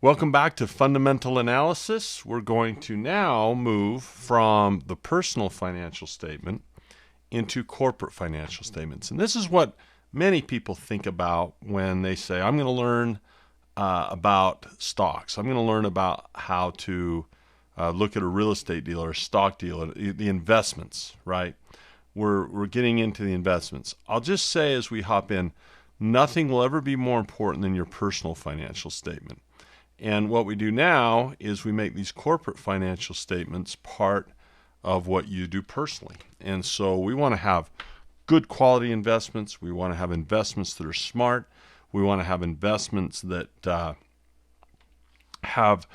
Welcome back to Fundamental Analysis. We're going to now move from the personal financial statement into corporate financial statements. And this is what many people think about when they say, I'm going to learn about stocks. I'm going to learn about how to look at a real estate deal or a stock deal, the investments, right? We're getting into the investments. I'll just say as we hop in, nothing will ever be more important than your personal financial statement. And what we do now is we make these corporate financial statements part of what you do personally. And so we want to have good quality investments. We want to have investments that are smart. We want to have investments that have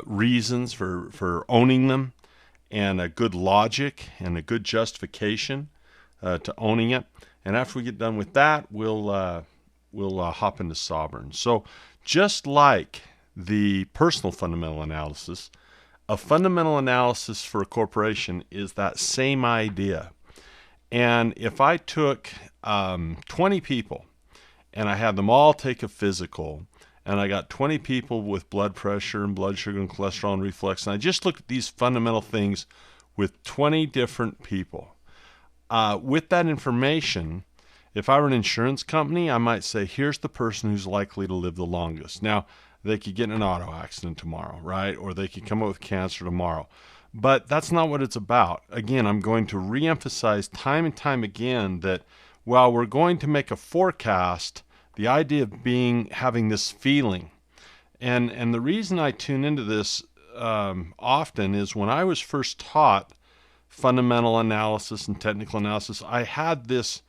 reasons for owning them and a good logic and a good justification to owning it. And after we get done with that, we'll hop into sovereign. So just like the personal fundamental analysis, a fundamental analysis for a corporation is that same idea. And if I took 20 people and I had them all take a physical, and I got 20 people with blood pressure and blood sugar and cholesterol and reflux, and I just looked at these fundamental things with 20 different people, with that information, if I were an insurance company, I might say, here's the person who's likely to live the longest. Now, they could get in an auto accident tomorrow, right? Or they could come up with cancer tomorrow. But that's not what it's about. Again, I'm going to reemphasize time and time again that while we're going to make a forecast, the idea of having this feeling, and the reason I tune into this often is when I was first taught fundamental analysis and technical analysis, I had this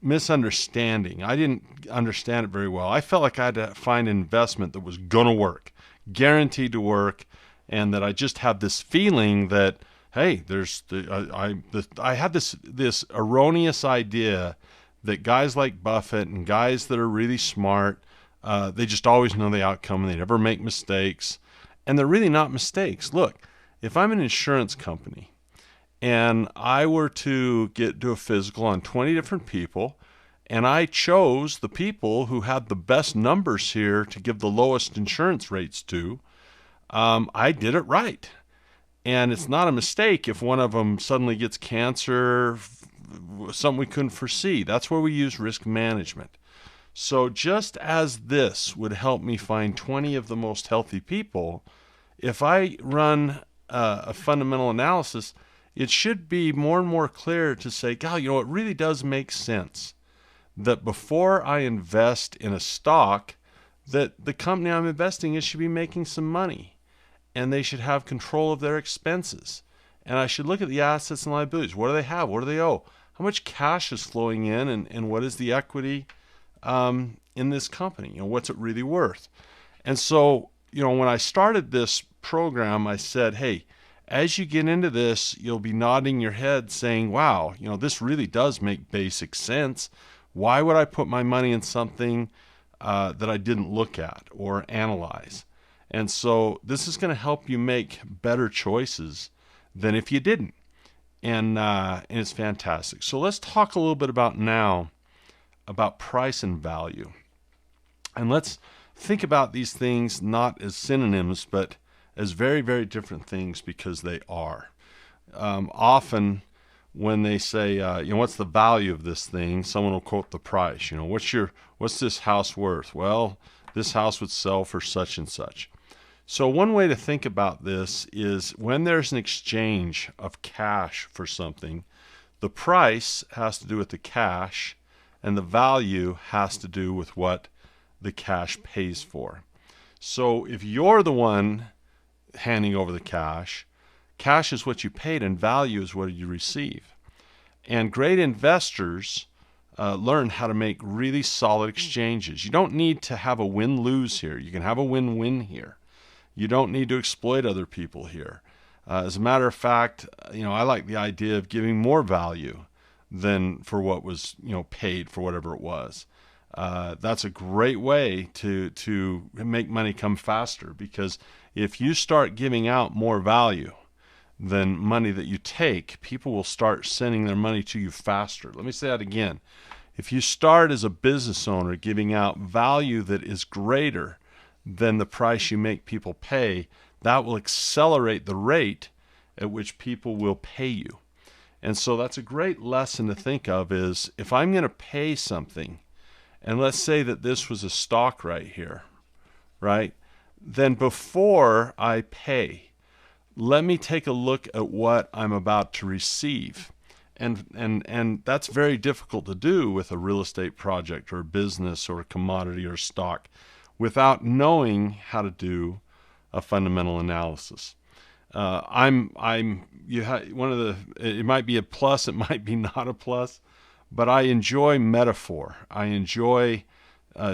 misunderstanding. I didn't understand it very well. I felt like I had to find an investment that was going to work, guaranteed to work, and that I just have this feeling that, hey, I had this erroneous idea that guys like Buffett and guys that are really smart, they just always know the outcome and they never make mistakes. And they're really not mistakes. Look, if I'm an insurance company and I were to do a physical on 20 different people, and I chose the people who had the best numbers here to give the lowest insurance rates to, I did it right. And it's not a mistake if one of them suddenly gets cancer, something we couldn't foresee. That's where we use risk management. So just as this would help me find 20 of the most healthy people, if I run a fundamental analysis, it should be more and more clear to say, God, it really does make sense that before I invest in a stock, that the company I'm investing in should be making some money, and they should have control of their expenses. And I should look at the assets and liabilities. What do they have? What do they owe? How much cash is flowing in, and what is the equity in this company? What's it really worth? And so, when I started this program, I said, hey, as you get into this, you'll be nodding your head saying, wow, this really does make basic sense. Why would I put my money in something that I didn't look at or analyze? And so this is going to help you make better choices than if you didn't. And it's fantastic. So let's talk a little bit about price and value. And let's think about these things not as synonyms, but as very, very different things, because they are. Often when they say, what's the value of this thing, someone will quote the price. What's this house worth? Well, this house would sell for such and such. So one way to think about this is when there's an exchange of cash for something, the price has to do with the cash, and the value has to do with what the cash pays for. So if you're the one handing over the cash is what you paid, and value is what you receive. And great investors learn how to make really solid exchanges. You don't need to have a win-lose here. You can have a win-win here. You don't need to exploit other people here. As a matter of fact, I like the idea of giving more value than for what was, paid for whatever it was. That's a great way to make money come faster, because if you start giving out more value than money that you take, people will start sending their money to you faster. Let me say that again. If you start as a business owner giving out value that is greater than the price you make people pay, that will accelerate the rate at which people will pay you. And so that's a great lesson to think of, is if I'm going to pay something, and let's say that this was a stock right here, right? Then before I pay, let me take a look at what I'm about to receive. And that's very difficult to do with a real estate project or a business or a commodity or a stock without knowing how to do a fundamental analysis. It might be a plus, it might be not a plus, but I enjoy metaphor. I enjoy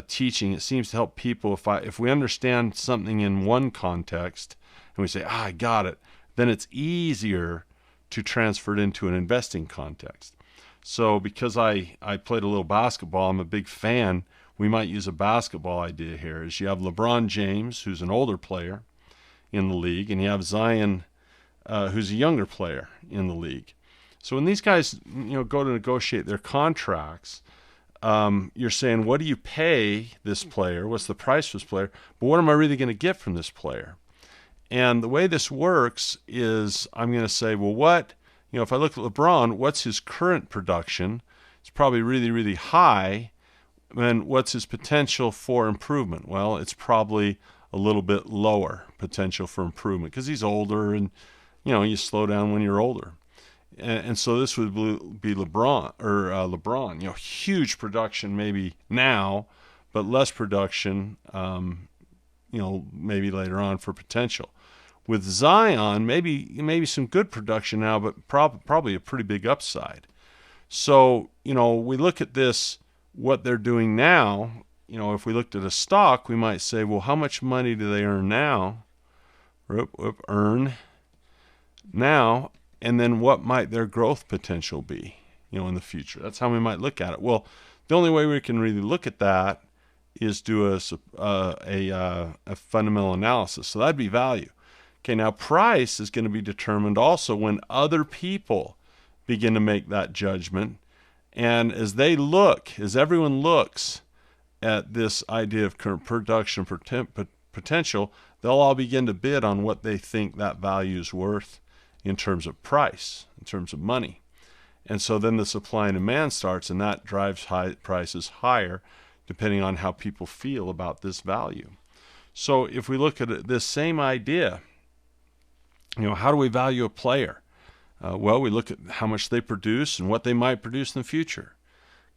teaching. It seems to help people. If we understand something in one context and we say, I got it, then it's easier to transfer it into an investing context. So because I played a little basketball, I'm a big fan. We might use a basketball idea here. Is you have LeBron James, who's an older player in the league, and you have Zion, who's a younger player in the league. So when these guys, go to negotiate their contracts, you're saying, what do you pay this player? What's the price for this player? But what am I really going to get from this player? And the way this works is I'm going to say, well, if I look at LeBron, what's his current production? It's probably really, really high. And what's his potential for improvement? Well, it's probably a little bit lower potential for improvement because he's older, and you slow down when you're older. And so this would be LeBron, huge production maybe now, but less production, maybe later on for potential. With Zion, maybe some good production now, but probably a pretty big upside. So, we look at this, what they're doing now. If we looked at a stock, we might say, well, how much money do they earn now? Earn now, and then what might their growth potential be, in the future? That's how we might look at it. Well, the only way we can really look at that is do a fundamental analysis. So that'd be value. Okay, now price is going to be determined also when other people begin to make that judgment. And as everyone looks at this idea of current production potential, they'll all begin to bid on what they think that value is worth in terms of price, in terms of money. And so then the supply and demand starts, and that drives prices higher depending on how people feel about this value. So if we look at this same idea, how do we value a player? Well, we look at how much they produce and what they might produce in the future.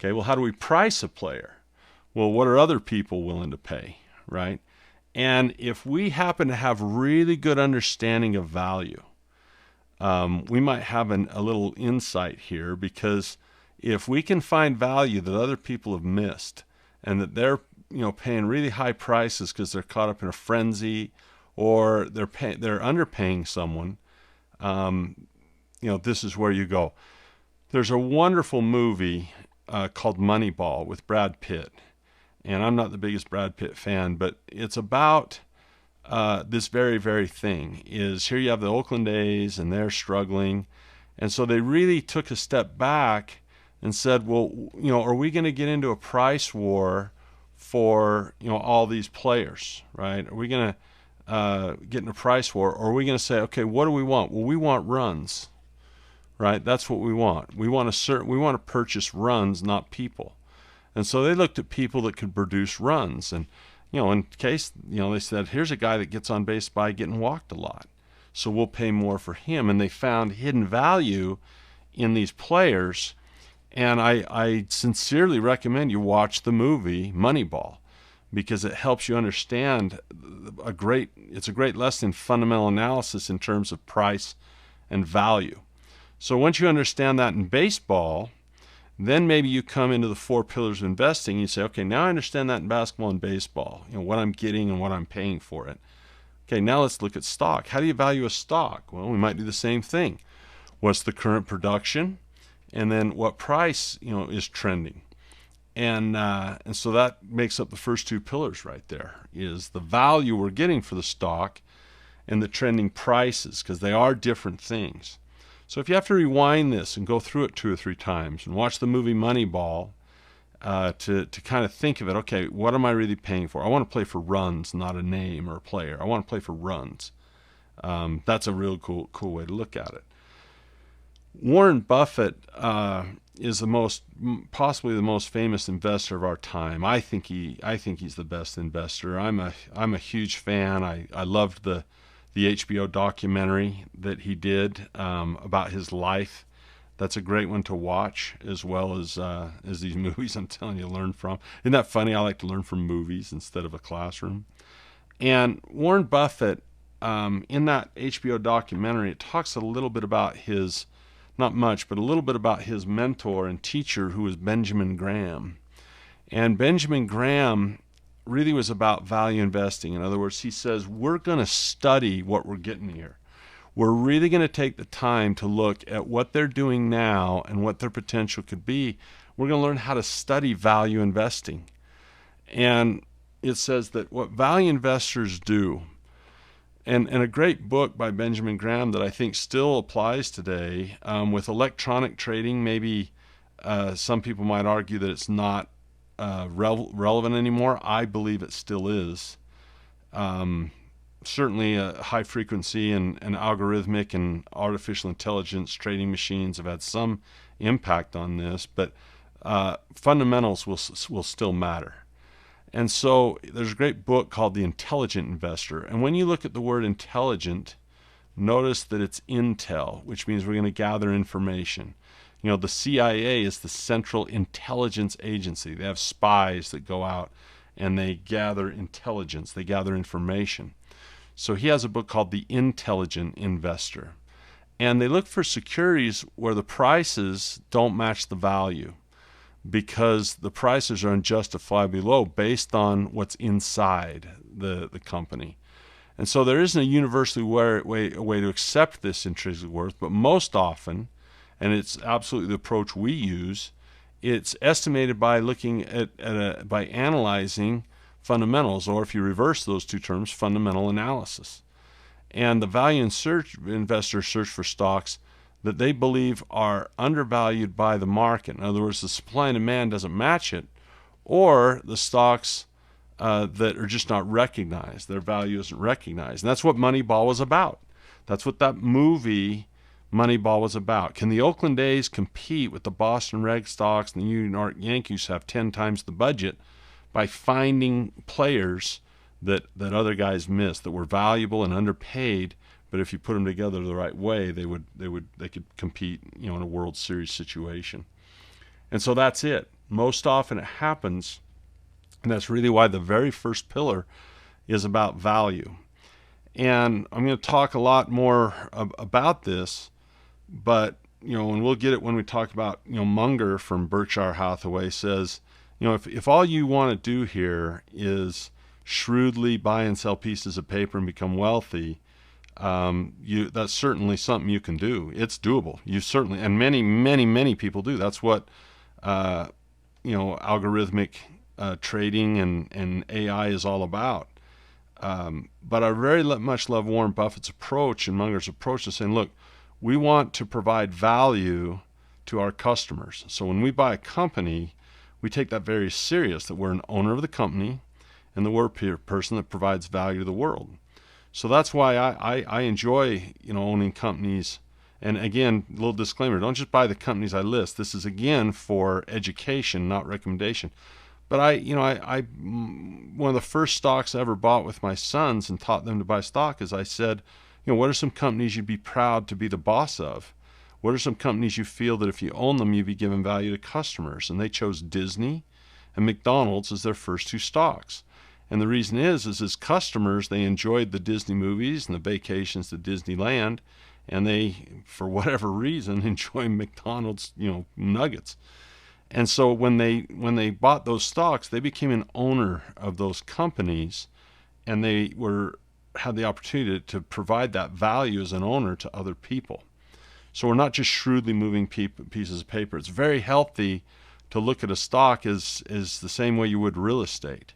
Okay, well, how do we price a player? Well, what are other people willing to pay, right? And if we happen to have really good understanding of value, we might have a little insight here, because if we can find value that other people have missed, and that they're paying really high prices because they're caught up in a frenzy, or they're underpaying someone, this is where you go. There's a wonderful movie called Moneyball with Brad Pitt, and I'm not the biggest Brad Pitt fan, but it's about this very, very thing. Is here you have the Oakland A's, and they're struggling, and so they really took a step back and said, well, are we going to get into a price war for all these players, right? Are we going to get in a price war, or are we going to say, okay, what do we want? Well, we want runs, right? That's what we want. We want to purchase runs, not people. And so they looked at people that could produce runs, and in case they said, here's a guy that gets on base by getting walked a lot, so we'll pay more for him. And they found hidden value in these players. And I sincerely recommend you watch the movie Moneyball, because it helps you understand it's a great lesson in fundamental analysis in terms of price and value. So once you understand that in baseball, then maybe you come into the 4 pillars of investing. You say, okay, now I understand that in basketball and baseball, what I'm getting and what I'm paying for it. Okay, now let's look at stock. How do you value a stock? Well, we might do the same thing. What's the current production? And then what price, is trending? And so that makes up the first 2 pillars right there, is the value we're getting for the stock and the trending prices, because they are different things. So if you have to rewind this and go through it 2 or 3 times and watch the movie Moneyball, to kind of think of it. Okay, what am I really paying for? I want to play for runs, not a name or a player. I want to play for runs. That's a real cool way to look at it. Warren Buffett is possibly the most famous investor of our time. I think he's the best investor. I'm a huge fan. I loved the HBO documentary that he did about his life. That's a great one to watch, as well as these movies I'm telling you to learn from. Isn't that funny? I like to learn from movies instead of a classroom. And Warren Buffett, in that HBO documentary, it talks a little bit about his, not much, but a little bit about his mentor and teacher, who was Benjamin Graham. And Benjamin Graham really was about value investing. In other words, he says, we're going to study what we're getting here. We're really going to take the time to look at what they're doing now and what their potential could be. We're going to learn how to study value investing. And it says that what value investors do, and a great book by Benjamin Graham that I think still applies today, with electronic trading, maybe some people might argue that it's not relevant anymore. I believe it still is. Certainly high frequency and algorithmic and artificial intelligence trading machines have had some impact on this, but fundamentals will still matter. And so there's a great book called The Intelligent Investor. And when you look at the word intelligent, notice that it's intel, which means we're going to gather information. You know, the CIA is the Central Intelligence Agency. They have spies that go out and they gather intelligence, they gather information. So he has a book called The Intelligent Investor. And they look for securities where the prices don't match the value, because the prices are unjustifiably low based on what's inside the company. And so there isn't a universally way to accept this intrinsic worth, but most often, and it's absolutely the approach we use, it's estimated by looking by analyzing fundamentals, or if you reverse those two terms, fundamental analysis. And the value investors search for stocks that they believe are undervalued by the market. In other words, the supply and demand doesn't match it, or the stocks that are just not recognized. Their value isn't recognized. And that's what Moneyball was about. That's what that movie Moneyball was about. Can the Oakland A's compete with the Boston Red Sox and the New York Yankees, who have 10 times the budget, by finding players that other guys missed, that were valuable and underpaid, but if you put them together the right way, they could compete, in a World Series situation. And so that's it. Most often it happens, and that's really why the very first pillar is about value. And I'm going to talk a lot more about this, but and we'll get it when we talk about, Munger from Berkshire Hathaway says, if all you want to do here is shrewdly buy and sell pieces of paper and become wealthy, that's certainly something you can do. It's doable. You certainly, and many people do. That's what algorithmic trading and AI is all about. But I very much love Warren Buffett's approach and Munger's approach to saying, look, we want to provide value to our customers. So when we buy a company, we take that very serious, that we're an owner of the company and that we're a person that provides value to the world. So that's why I enjoy, owning companies. And again, a little disclaimer, don't just buy the companies I list. This is, again, for education, not recommendation. But one of the first stocks I ever bought with my sons and taught them to buy stock is I said, what are some companies you'd be proud to be the boss of? What are some companies you feel that if you own them, you'd be giving value to customers? And they chose Disney and McDonald's as their first two stocks. And the reason is as customers, they enjoyed the Disney movies and the vacations to Disneyland, and they, for whatever reason, enjoy McDonald's, nuggets. And so when they bought those stocks, they became an owner of those companies, and they had the opportunity to provide that value as an owner to other people. So we're not just shrewdly moving pieces of paper. It's very healthy to look at a stock as the same way you would real estate.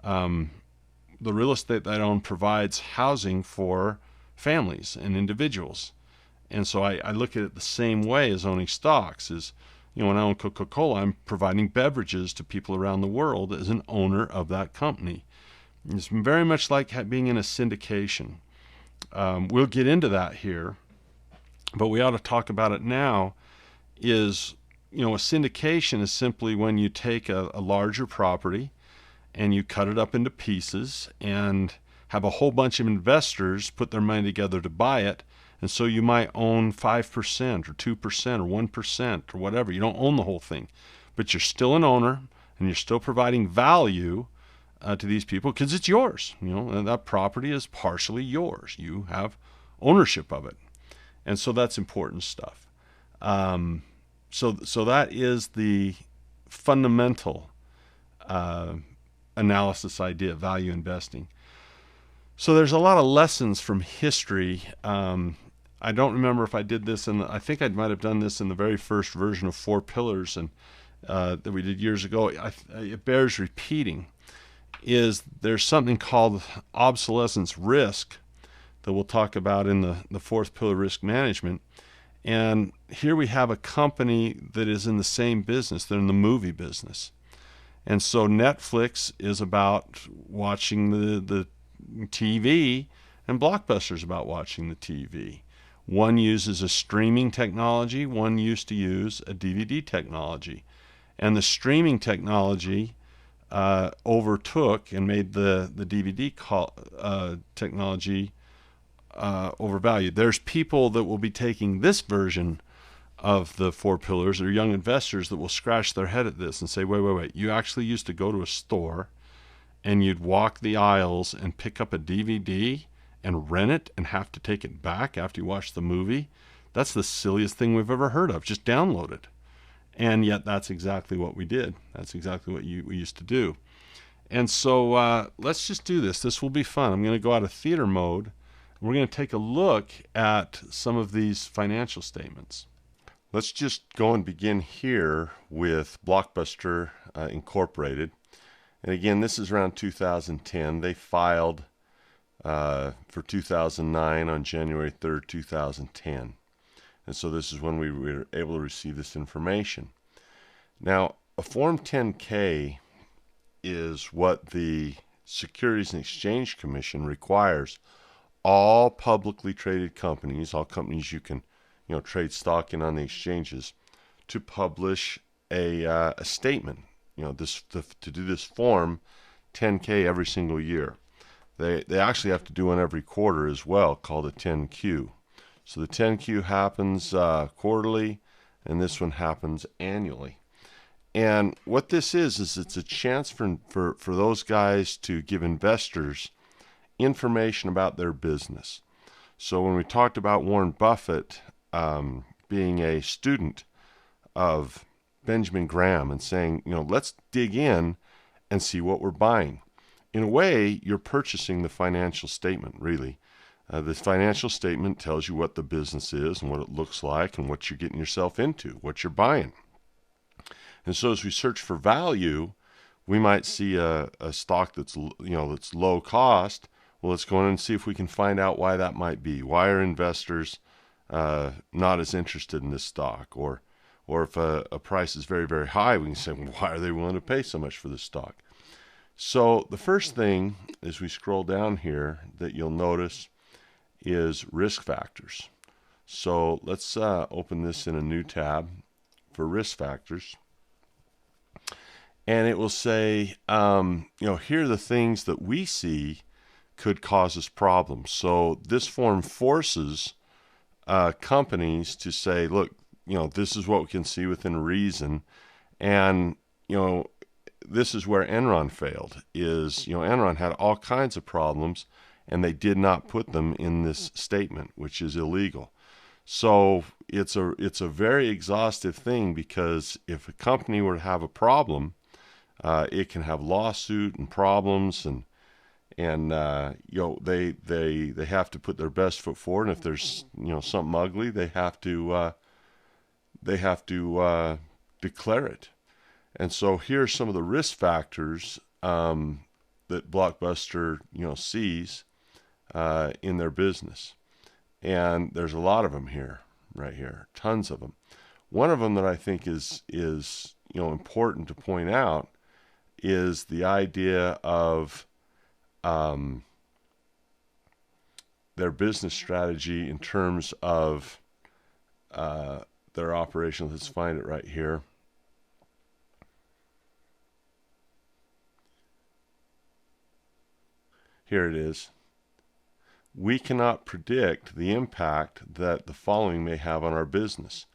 The real estate that I own provides housing for families and individuals. And so I look at it the same way as owning stocks. Is when I own Coca-Cola, I'm providing beverages to people around the world as an owner of that company. It's very much like being in a syndication. We'll get into that here, but we ought to talk about it now. Is A syndication is simply when you take a larger property and you cut it up into pieces and have a whole bunch of investors put their money together to buy it. And so you might own 5% or 2% or 1% or whatever. You don't own the whole thing, but you're still an owner and you're still providing value to these people because it's yours. And that property is partially yours. You have ownership of it. And so that's important stuff. So that is the fundamental analysis idea of value investing. So there's a lot of lessons from history. I don't remember if I did this, I think I might have done this in the very first version of Four Pillars and that we did years ago. It bears repeating. There's something called obsolescence risk that we'll talk about in the fourth pillar, risk management. And here we have a company that is in the same business. They're in the movie business. And so Netflix is about watching the TV, and Blockbuster is about watching the TV. One uses a streaming technology, one used to use a DVD technology. And the streaming technology overtook and made the DVD technology overvalued. There's people that will be taking this version of the four pillars, or young investors that will scratch their head at this and say, wait, you actually used to go to a store and you'd walk the aisles and pick up a DVD and rent it and have to take it back after you watch the movie? That's the silliest thing we've ever heard of. Just download it. And yet that's exactly what we did. That's exactly what we used to do. And so let's just do this. This will be fun. I'm going to go out of theater mode. We're going to take a look at some of these financial statements. Let's just go and begin here with Blockbuster Incorporated. And again, this is around 2010. They filed for 2009 on January 3rd, 2010. And so this is when we were able to receive this information. Now, a Form 10-K is what the Securities and Exchange Commission requires all publicly traded companies, all companies you can trade stock in on the exchanges, to publish a statement. To do this Form 10-K every single year. They actually have to do one every quarter as well, called a 10-Q. So the 10-Q happens quarterly, and this one happens annually. And what this is it's a chance for those guys to give investors information about their business. So when we talked about Warren Buffett being a student of Benjamin Graham and saying, let's dig in and see what we're buying. In a way, you're purchasing the financial statement, really. The financial statement tells you what the business is and what it looks like and what you're getting yourself into, what you're buying. And so as we search for value, we might see a stock that's low cost. Well, let's go in and see if we can find out why that might be. Why are investors not as interested in this stock? Or if a price is very, very high, we can say, well, why are they willing to pay so much for this stock? So the first thing as we scroll down here that you'll notice is risk factors. So let's open this in a new tab for risk factors. And it will say, here are the things that we see could cause us problems. So this form forces companies to say, look, this is what we can see within reason. And, this is where Enron failed, Enron had all kinds of problems and they did not put them in this statement, which is illegal. So it's a very exhaustive thing, because if a company were to have a problem, it can have lawsuit and problems, and they have to put their best foot forward. And if there's something ugly, they have to declare it. And so here are some of the risk factors that Blockbuster sees in their business, and there's a lot of them here, right here, tons of them. One of them that I think is important to point out is the idea of their business strategy in terms of their operation. Let's find it right here. Here it is. We cannot predict the impact that the following may have on our business: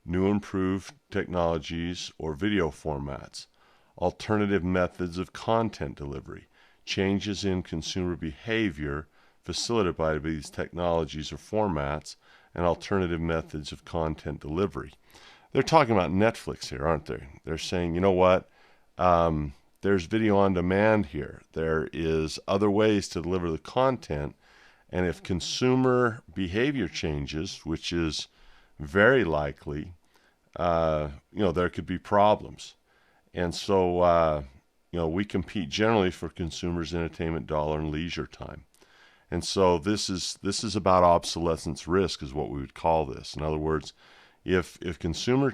new improved technologies or video formats, alternative methods of content delivery, changes in consumer behavior facilitated by these technologies or formats, and alternative methods of content delivery. They're talking about Netflix here, aren't they? They're saying, you know what? There's video on demand here. There is other ways to deliver the content. And if consumer behavior changes, which is very likely, there could be problems. And so, we compete generally for consumers' entertainment dollar and leisure time. And so this is about obsolescence risk, is what we would call this. In other words, if consumer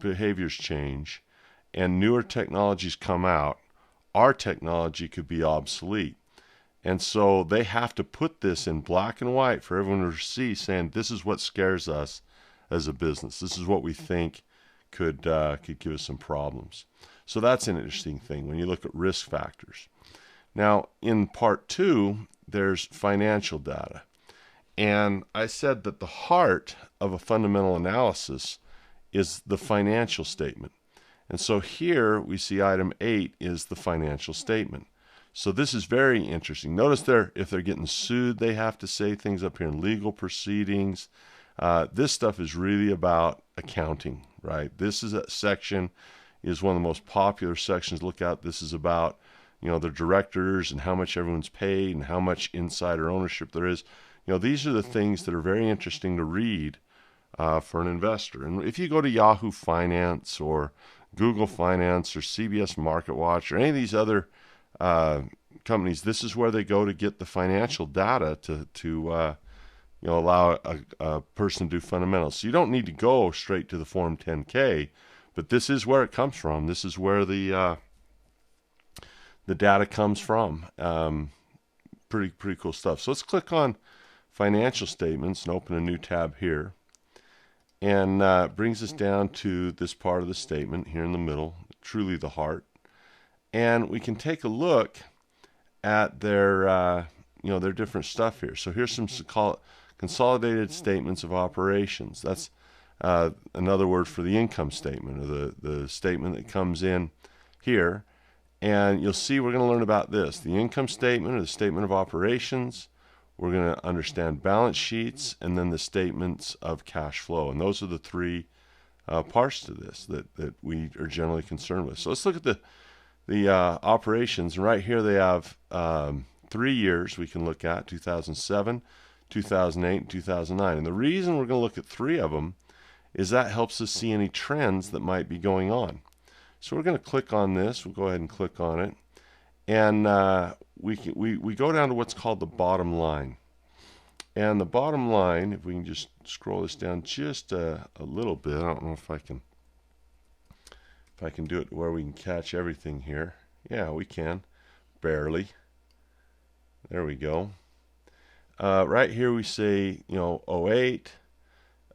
behaviors change and newer technologies come out, our technology could be obsolete. And so they have to put this in black and white for everyone to see, saying this is what scares us as a business. This is what we think could give us some problems. So that's an interesting thing when you look at risk factors. Now, in part 2, there's financial data. And I said that the heart of a fundamental analysis is the financial statement. And so here we see item 8 is the financial statement. So this is very interesting. Notice if they're getting sued, they have to say things up here in legal proceedings. This stuff is really about accounting, right? This is a section is one of the most popular sections to look at. This is about the directors and how much everyone's paid and how much insider ownership there is. These are the things that are very interesting to read for an investor. And if you go to Yahoo Finance or Google Finance or CBS Market Watch or any of these other companies, this is where they go to get the financial data to allow a person to do fundamentals. So you don't need to go straight to the Form 10K, but this is where it comes from. This is where the data comes from. Pretty cool stuff. So let's click on financial statements and open a new tab here. And brings us down to this part of the statement here in the middle, truly the heart. And we can take a look at their different stuff here. So here's some consolidated statements of operations. That's another word for the income statement, or the statement that comes in here. And you'll see we're going to learn about this: the income statement, or the statement of operations. We're going to understand balance sheets, and then the statements of cash flow. And those are the three parts to this that we are generally concerned with. So let's look at the operations. And right here they have 3 years we can look at: 2007, 2008, and 2009. And the reason we're going to look at 3 of them is that helps us see any trends that might be going on. So we're going to click on this. We'll go ahead and click on it. And we go down to what's called the bottom line. And the bottom line, if we can just scroll this down just a little bit, I don't know if I can do it where we can catch everything here. Yeah, we can, barely. There we go. Right here we say 08.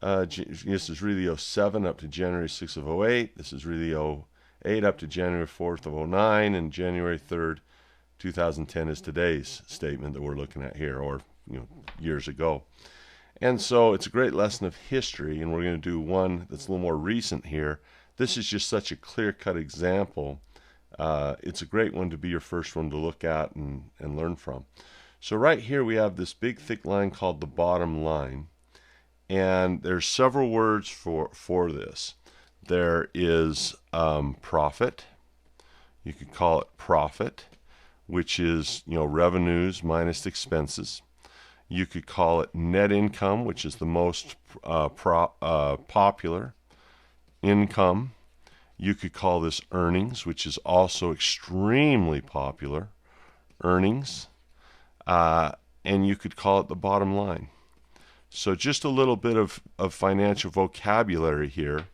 This is really 07 up to January 6th of 08. This is really 08 up to January 4th of 09, and January 3rd, 2010 is today's statement that we're looking at here, or years ago. And so it's a great lesson of history, and we're going to do one that's a little more recent here. This is just such a clear-cut example. It's a great one to be your first one to look at and learn from. So right here we have this big thick line called the bottom line, and there's several words for this. There is profit. You could call it profit, which is revenues minus expenses. You could call it net income, which is the most popular. Income. You could call this earnings, which is also extremely popular. Earnings. And you could call it the bottom line. So just a little bit of financial vocabulary here.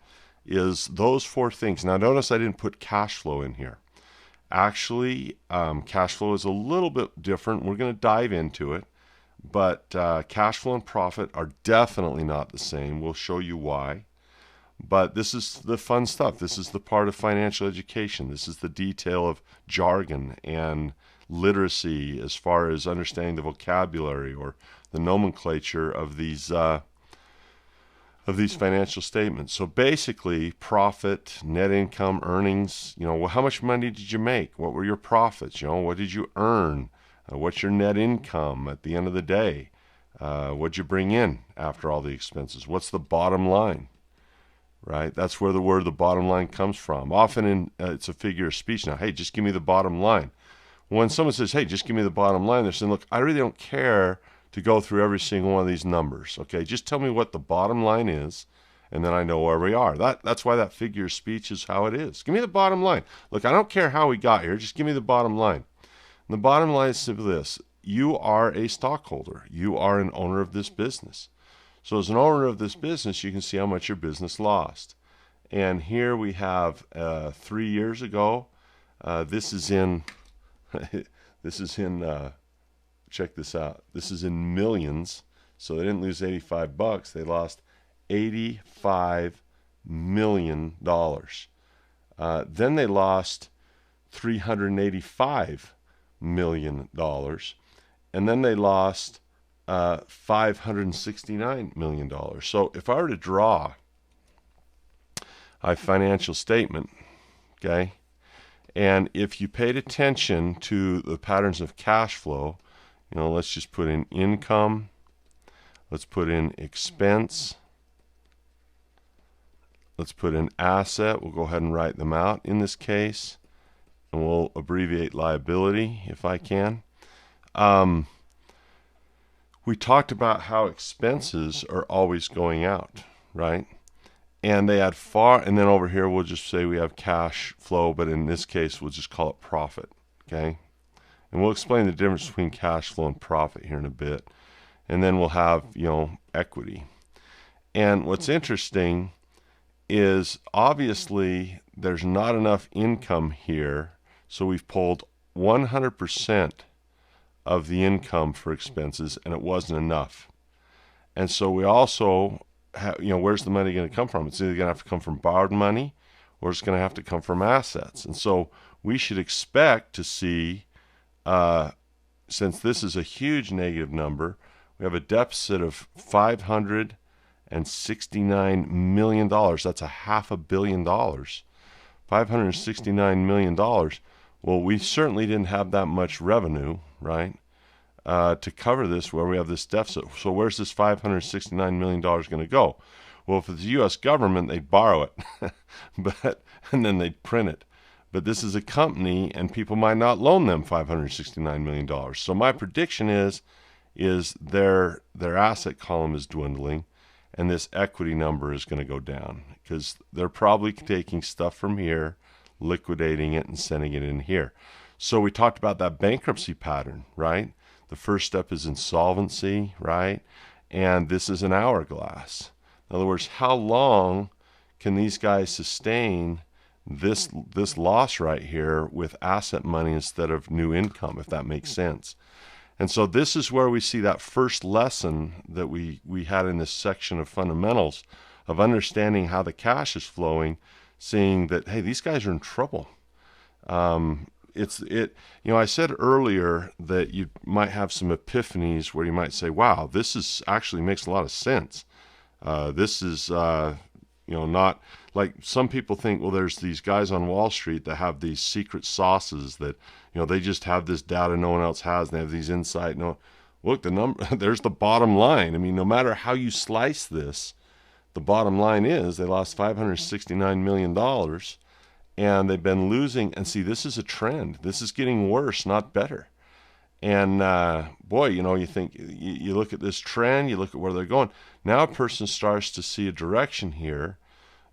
is those four things. Now notice I didn't put cash flow in here. Actually, cash flow is a little bit different. We're going to dive into it, but cash flow and profit are definitely not the same. We'll show you why. But this is the fun stuff. This is the part of financial education. This is the detail of jargon and literacy as far as understanding the vocabulary or the nomenclature of these financial statements. So basically, profit, net income, earnings, how much money did you make? What were your profits? What did you earn? What's your net income at the end of the day? What'd you bring in after all the expenses? What's the bottom line? Right? That's where the word the bottom line comes from. Often it's a figure of speech now. Hey, just give me the bottom line. When someone says, hey, just give me the bottom line, they're saying, look, I really don't care to go through every single one of these numbers. Okay, just tell me what the bottom line is, and then I know where we are. That's why that figure of speech is how it is. Give me the bottom line. Look, I don't care how we got here. Just give me the bottom line. And the bottom line is simply this. You are a stockholder. You are an owner of this business. So as an owner of this business, you can see how much your business lost. And here we have 3 years ago. This is in check this out. This is in millions. So they didn't lose $85. They lost $85 million. Then they lost $385 million. And then they lost $569 million. So if I were to draw a financial statement, okay, and if you paid attention to the patterns of cash flow, let's just put in income, let's put in expense, let's put in asset. We'll go ahead and write them out in this case, and we'll abbreviate liability if I can. We talked about how expenses are always going out, right? And they add and then over here we'll just say we have cash flow, but in this case we'll just call it profit, okay? And we'll explain the difference between cash flow and profit here in a bit. And then we'll have, equity. And what's interesting is obviously there's not enough income here, so we've pulled 100% of the income for expenses, and it wasn't enough. And so we also have, where's the money going to come from? It's either going to have to come from borrowed money, or it's going to have to come from assets. And so we should expect to see, since this is a huge negative number, we have a deficit of $569 million. That's $500 million. $569 million. Well, we certainly didn't have that much revenue, right, to cover this where we have this deficit. So where's this $569 million going to go? Well, if it's the U.S. government, they'd borrow it, and then they'd print it. But this is a company, and people might not loan them $569 million. So my prediction is their asset column is dwindling, and this equity number is going to go down because they're probably taking stuff from here, liquidating it, and sending it in here. So we talked about that bankruptcy pattern, right? The first step is insolvency, right? And this is an hourglass. In other words, how long can these guys sustain this loss right here with asset money instead of new income, if that makes sense? And so this is where we see that first lesson that we had in this section of fundamentals of understanding how the cash is flowing, seeing that, hey, these guys are in trouble. I said earlier that you might have some epiphanies where you might say, wow, this is actually makes a lot of sense. This is, not like some people think, well, there's these guys on Wall Street that have these secret sauces that, they just have this data no one else has, and they have these insight. No, look, there's the bottom line. I mean, no matter how you slice this, the bottom line is they lost $569 million, and they've been losing. And see, this is a trend. This is getting worse, not better. And boy, you think, you look at this trend, you look at where they're going. Now a person starts to see a direction here.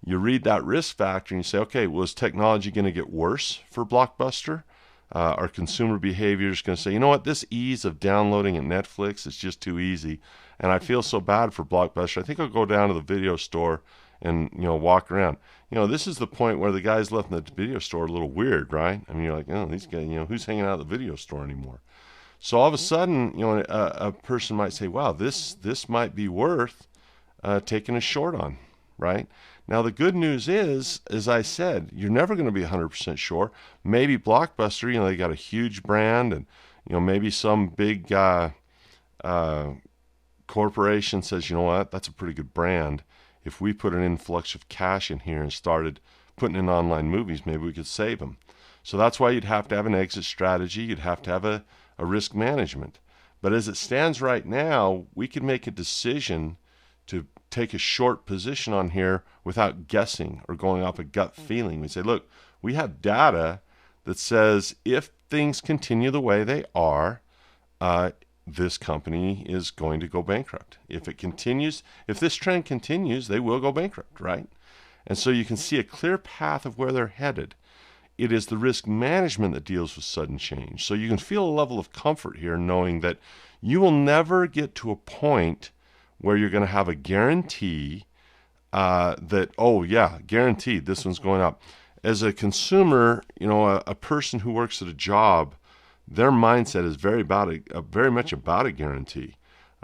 You read that risk factor and you say, okay, well, is technology going to get worse for Blockbuster? Are consumer behaviors going to say, you know what, this ease of downloading at Netflix is just too easy, and I feel so bad for Blockbuster. I think I'll go down to the video store and walk around. This is the point where the guys left in the video store a little weird, right? I mean, you're like, oh, these guys, who's hanging out at the video store anymore? So all of a sudden, a person might say, wow, this might be worth taking a short on, right? Now, the good news is, as I said, you're never going to be 100% sure. Maybe Blockbuster, they got a huge brand, and maybe some big corporation says, you know what, that's a pretty good brand. If we put an influx of cash in here and started putting in online movies, maybe we could save them. So that's why you'd have to have an exit strategy. You'd have to have a risk management. But as it stands right now, we could make a decision to take a short position on here without guessing or going off a gut feeling. We say, look, we have data that says if things continue the way they are, this company is going to go bankrupt. If this trend continues, they will go bankrupt, right? And so you can see a clear path of where they're headed. It is the risk management that deals with sudden change. So you can feel a level of comfort here knowing that you will never get to a point where you're going to have a guarantee that, oh yeah, guaranteed this one's going up. As a consumer, a person who works at a job, their mindset is very much about a guarantee.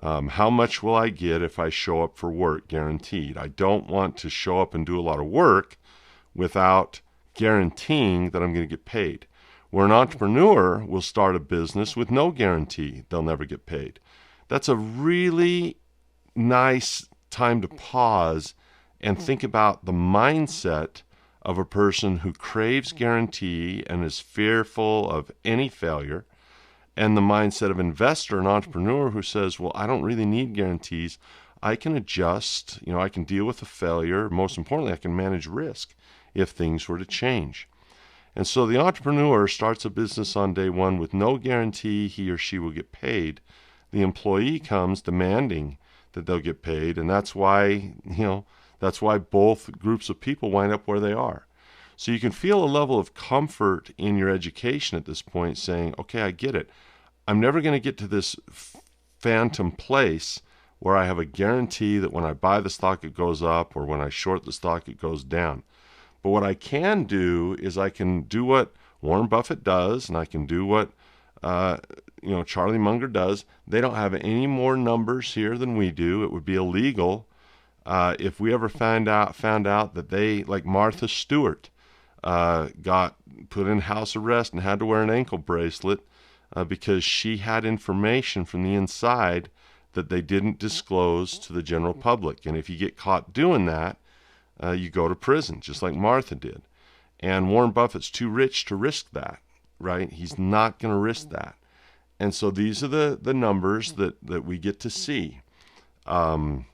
How much will I get if I show up for work? Guaranteed. I don't want to show up and do a lot of work without guaranteeing that I'm going to get paid. Where an entrepreneur will start a business with no guarantee they'll never get paid. That's a really nice time to pause and think about the mindset of a person who craves guarantee and is fearful of any failure, and the mindset of investor and entrepreneur who says, well, I don't really need guarantees. I can adjust, I can deal with a failure. Most importantly, I can manage risk if things were to change. And so the entrepreneur starts a business on day one with no guarantee he or she will get paid. The employee comes demanding that they'll get paid, and that's why both groups of people wind up where they are. So you can feel a level of comfort in your education at this point, saying, okay, I get it. I'm never going to get to this phantom place where I have a guarantee that when I buy the stock it goes up, or when I short the stock it goes down. But what I can do is I can do what Warren Buffett does, and I can do what Charlie Munger does. They don't have any more numbers here than we do. It would be illegal if we ever found out that they, like Martha Stewart, got put in house arrest and had to wear an ankle bracelet because she had information from the inside that they didn't disclose to the general public. And if you get caught doing that, you go to prison, just like Martha did. And Warren Buffett's too rich to risk that, right? He's not going to risk that. And so these are the numbers that we get to see, and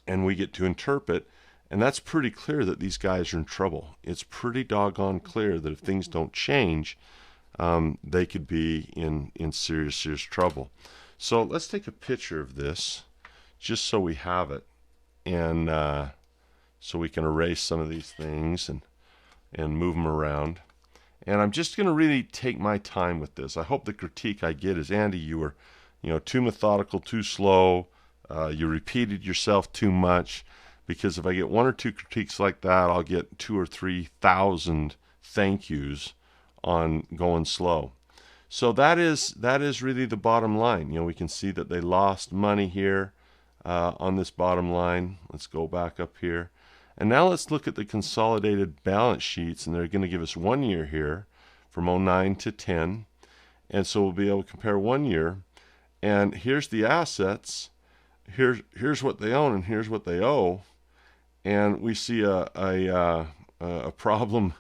we get to interpret. And that's pretty clear that these guys are in trouble. It's pretty doggone clear that if things don't change, they could be in serious trouble. So let's take a picture of this just so we have it, and so we can erase some of these things and move them around. And I'm just going to really take my time with this. I hope the critique I get is, Andy, you were too methodical, too slow. You repeated yourself too much. Because if I get one or two critiques like that, I'll get 2,000 or 3,000 thank yous on going slow. So that is really the bottom line. We can see that they lost money here on this bottom line. Let's go back up here. And now let's look at the consolidated balance sheets, and they're going to give us 1 year here from 09 to 10. And so we'll be able to compare 1 year. And here's the assets. Here's what they own, and here's what they owe. And we see a problem,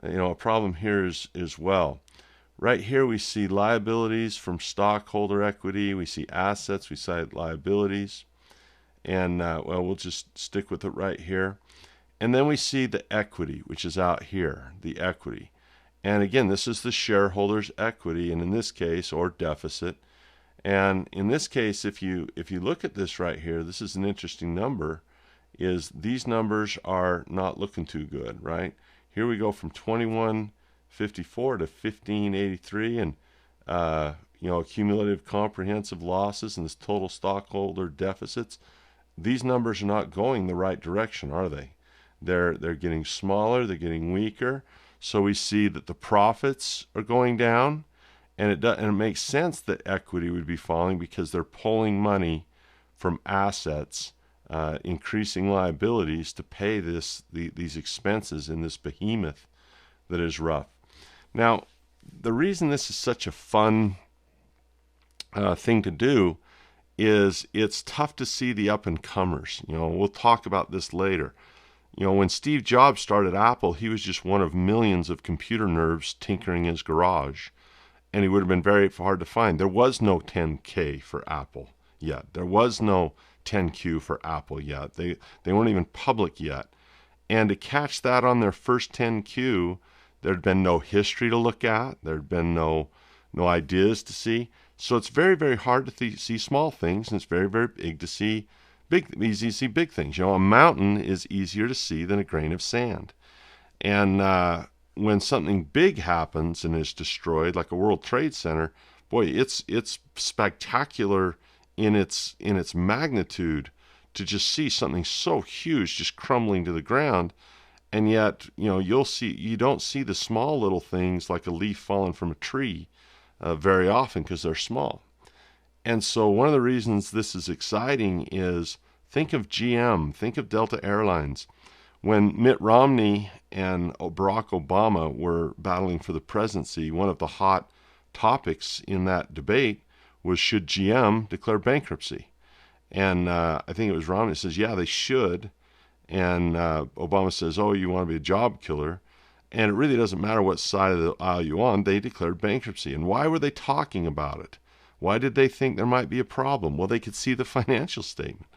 a problem here as well. Right here we see liabilities from stockholder equity. We see assets. We see liabilities. And, we'll just stick with it right here. And then we see the equity, which is out here, the equity. And again, this is the shareholders' equity, and in this case, or deficit. And in this case, if you look at this right here, this is an interesting number, is these numbers are not looking too good, right? Here we go from 2154 to 1583, and cumulative comprehensive losses and this total stockholder deficits. these numbers are not going the right direction, are they? They're getting smaller, they're getting weaker. So we see that the profits are going down, and it makes sense that equity would be falling because they're pulling money from assets, increasing liabilities to pay these expenses in this behemoth that is rough. Now, the reason this is such a fun thing to do is it's tough to see the up-and-comers. We'll talk about this later. When Steve Jobs started Apple, he was just one of millions of computer nerds tinkering his garage, and he would have been very hard to find. There was no 10K for Apple yet. There was no 10Q for Apple yet. They weren't even public yet. And to catch that on their first 10Q, there'd been no history to look at. There'd been no ideas to see. So it's very, very hard to see small things, and it's very, very big to see easy to see big things. A mountain is easier to see than a grain of sand. And when something big happens and is destroyed, like a World Trade Center, boy, it's spectacular in its magnitude to just see something so huge just crumbling to the ground. And yet, you don't see the small little things like a leaf falling from a tree very often because they're small. And so one of the reasons this is exciting is think of GM, think of Delta Airlines. When Mitt Romney and Barack Obama were battling for the presidency, one of the hot topics in that debate was, should GM declare bankruptcy? And I think it was Romney that says, yeah, they should. And Obama says, oh, you want to be a job killer? And it really doesn't matter what side of the aisle you're on, they declared bankruptcy. And why were they talking about it? Why did they think there might be a problem? Well, they could see the financial statement.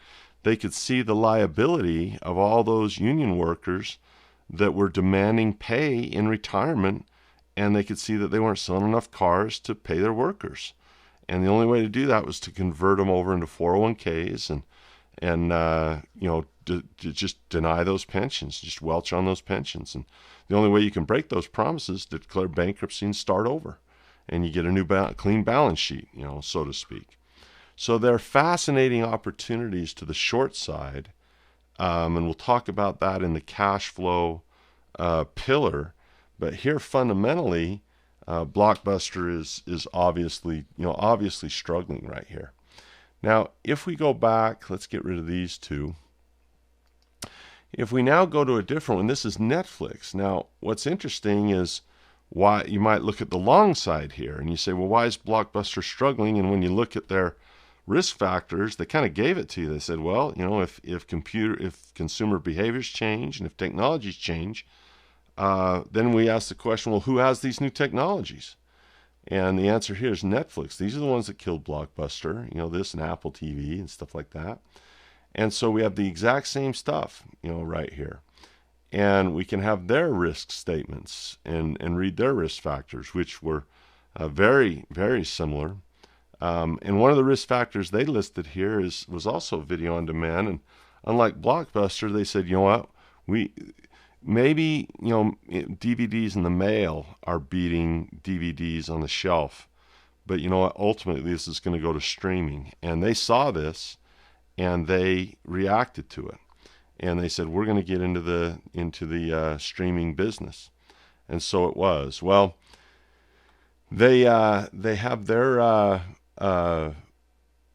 They could see the liability of all those union workers that were demanding pay in retirement, and they could see that they weren't selling enough cars to pay their workers. And the only way to do that was to convert them over into 401ks and to just deny those pensions, just welch on those pensions. And the only way you can break those promises is to declare bankruptcy and start over. And you get a new clean balance sheet, so to speak. So there are fascinating opportunities to the short side, and we'll talk about that in the cash flow pillar. But here, fundamentally, Blockbuster is obviously struggling right here. Now, if we go back, let's get rid of these two. If we now go to a different one, this is Netflix. Now, what's interesting is why you might look at the long side here and you say, well, why is Blockbuster struggling? And when you look at their risk factors, they kind of gave it to you. They said, well, if consumer behaviors change and if technologies change, then we ask the question, well, who has these new technologies? And the answer here is Netflix. These are the ones that killed Blockbuster, this and Apple TV and stuff like that. And so we have the exact same stuff, right here. And we can have their risk statements and read their risk factors, which were very, very similar. And one of the risk factors they listed here was also video on demand. And unlike Blockbuster, they said, what, maybe DVDs in the mail are beating DVDs on the shelf, but what, ultimately this is going to go to streaming. And they saw this and they reacted to it. And they said, we're going to get into the streaming business. And so it was. Well, they have their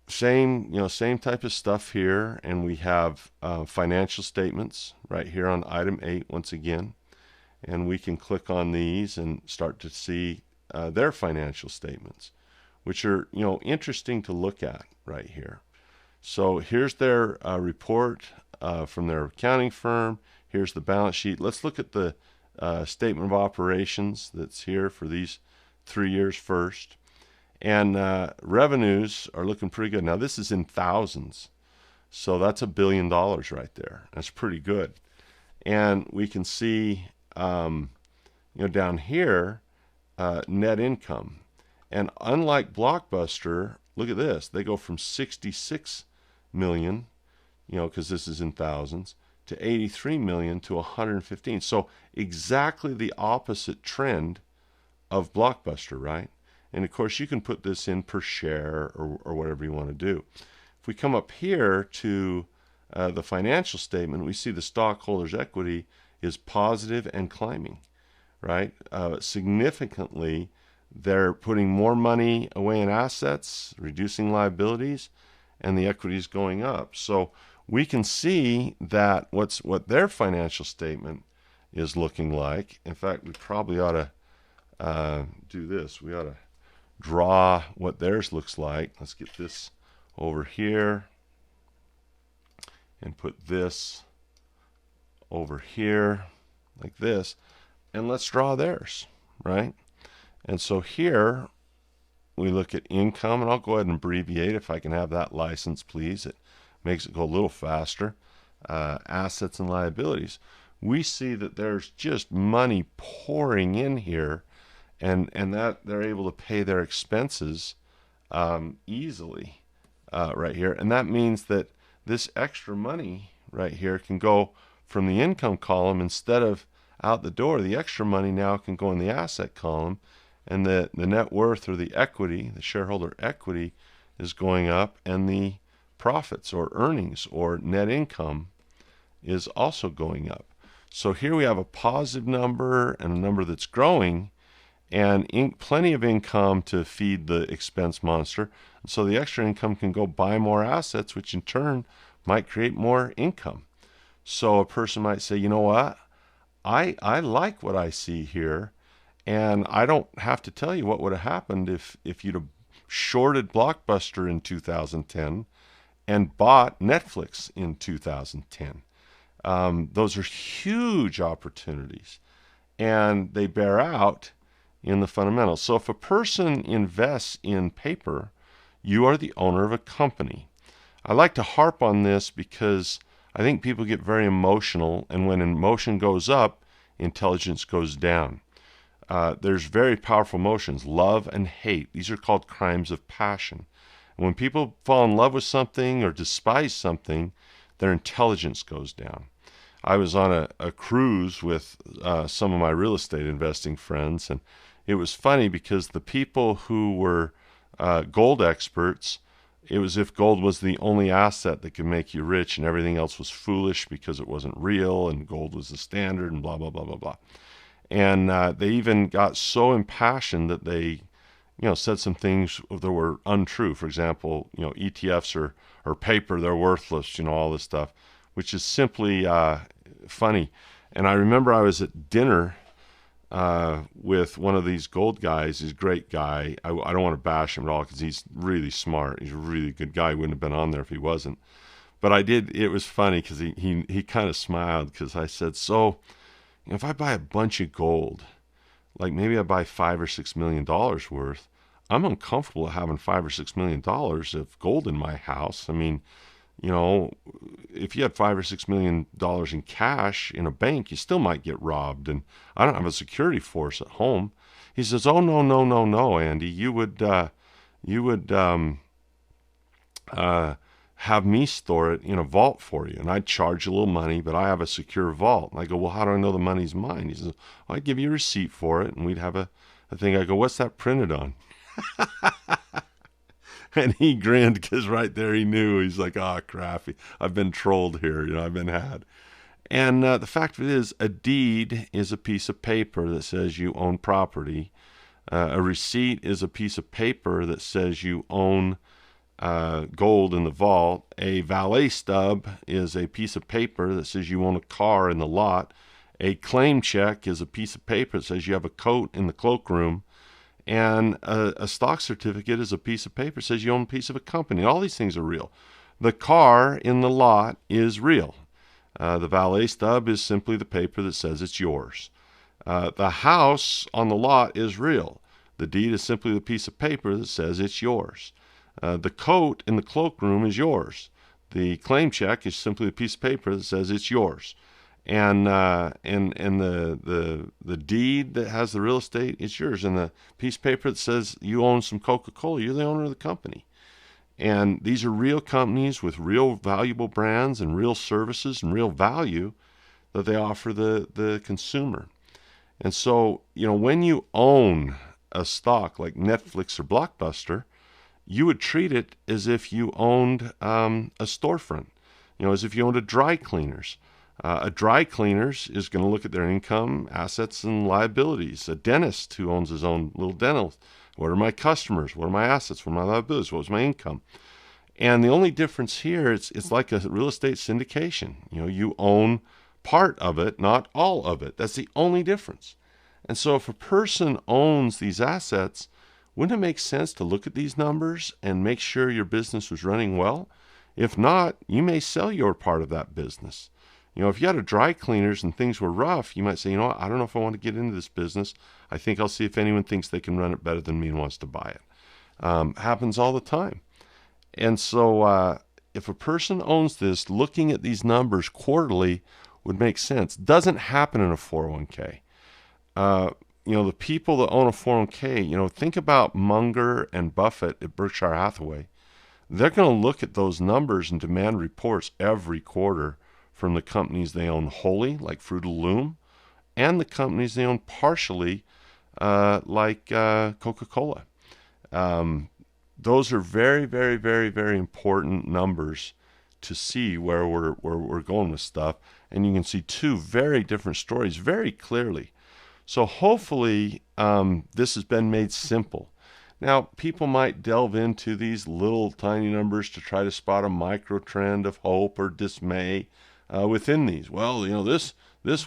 same type of stuff here, and we have financial statements right here on item 8 once again, and we can click on these and start to see their financial statements, which are interesting to look at right here. So here's their report from their accounting firm. Here's the balance sheet. Let's look at the statement of operations that's here for these 3 years first. And revenues are looking pretty good. Now, this is in thousands. So that's $1 billion right there. That's pretty good. And we can see, down here, net income. And unlike Blockbuster, look at this. They go from 66 million, because this is in thousands, to 83 million to 115. So exactly the opposite trend of Blockbuster, right? And of course, you can put this in per share or whatever you want to do. If we come up here to the financial statement, we see the stockholders' equity is positive and climbing, right? Significantly, they're putting more money away in assets, reducing liabilities, and the equity is going up. So we can see that what their financial statement is looking like. In fact, we probably ought to do this. We ought to draw what theirs looks like. Let's get this over here and put this over here like this, and let's draw theirs, right? And so here we look at income, and I'll go ahead and abbreviate if I can have that license, please. It makes it go a little faster. Assets and liabilities. We see that there's just money pouring in here, and that they're able to pay their expenses easily right here. And that means that this extra money right here can go from the income column instead of out the door. The extra money now can go in the asset column, and the net worth or the equity, the shareholder equity, is going up, and the profits or earnings or net income is also going up. So here we have a positive number and a number that's growing, and plenty of income to feed the expense monster. And so the extra income can go buy more assets, which in turn might create more income. So a person might say, you know what, I like what I see here, and I don't have to tell you what would have happened if you'd have shorted Blockbuster in 2010 and bought Netflix in 2010. Those are huge opportunities, and they bear out in the fundamentals. So if a person invests in paper, you are the owner of a company. I like to harp on this because I think people get very emotional, and when emotion goes up, intelligence goes down. There's very powerful emotions, love and hate. These are called crimes of passion. And when people fall in love with something or despise something, their intelligence goes down. I was on a cruise with some of my real estate investing friends, and it was funny because the people who were gold experts, it was as if gold was the only asset that could make you rich, and everything else was foolish because it wasn't real, and gold was the standard, and blah, blah, blah, blah, blah. And they even got so impassioned that they, said some things that were untrue. For example, ETFs or paper, they're worthless, all this stuff, which is simply funny. And I remember I was at dinner with one of these gold guys. He's a great guy. I don't want to bash him at all because he's really smart. He's a really good guy. He wouldn't have been on there if he wasn't. But I did. It was funny because he kind of smiled because I said, so if I buy a bunch of gold, like maybe I buy $5 or $6 million worth, I'm uncomfortable having $5 or $6 million of gold in my house. I mean, if you had $5 or $6 million in cash in a bank, you still might get robbed. And I don't have a security force at home. He says, "Oh no, Andy, you would have me store it in a vault for you, and I'd charge you a little money, but I have a secure vault." And I go, "Well, how do I know the money's mine?" He says, "I'd give you a receipt for it, and we'd have a thing." I go, "What's that printed on?" And he grinned because right there he knew. He's like, "Oh, crap, I've been trolled here. I've been had." And the fact of it is, a deed is a piece of paper that says you own property. A receipt is a piece of paper that says you own gold in the vault. A valet stub is a piece of paper that says you own a car in the lot. A claim check is a piece of paper that says you have a coat in the cloakroom. And a stock certificate is a piece of paper that says you own a piece of a company. All these things are real. The car in the lot is real. The valet stub is simply the paper that says it's yours. The house on the lot is real. The deed is simply the piece of paper that says it's yours. The coat in the cloakroom is yours. The claim check is simply a piece of paper that says it's yours. And the deed that has the real estate, it's yours. And the piece of paper that says you own some Coca-Cola, you're the owner of the company. And these are real companies with real valuable brands and real services and real value that they offer the consumer. And so, when you own a stock like Netflix or Blockbuster, you would treat it as if you owned a storefront. as if you owned a dry cleaners. A dry cleaners is going to look at their income, assets, and liabilities. A dentist who owns his own little dental, what are my customers? What are my assets? What are my liabilities? What was my income? And the only difference here, it's like a real estate syndication. You own part of it, not all of it. That's the only difference. And so if a person owns these assets, wouldn't it make sense to look at these numbers and make sure your business was running well? If not, you may sell your part of that business. If you had a dry cleaners and things were rough, you might say, what, I don't know if I want to get into this business. I think I'll see if anyone thinks they can run it better than me and wants to buy it. Happens all the time. And so if a person owns this, looking at these numbers quarterly would make sense. Doesn't happen in a 401k. The people that own a 401k, think about Munger and Buffett at Berkshire Hathaway. They're going to look at those numbers and demand reports every quarter from the companies they own wholly, like Fruit of the Loom, and the companies they own partially, like Coca-Cola. Those are very, very, very, very important numbers to see where we're going with stuff. And you can see two very different stories very clearly. So hopefully this has been made simple. Now, people might delve into these little tiny numbers to try to spot a micro trend of hope or dismay within these. Well, this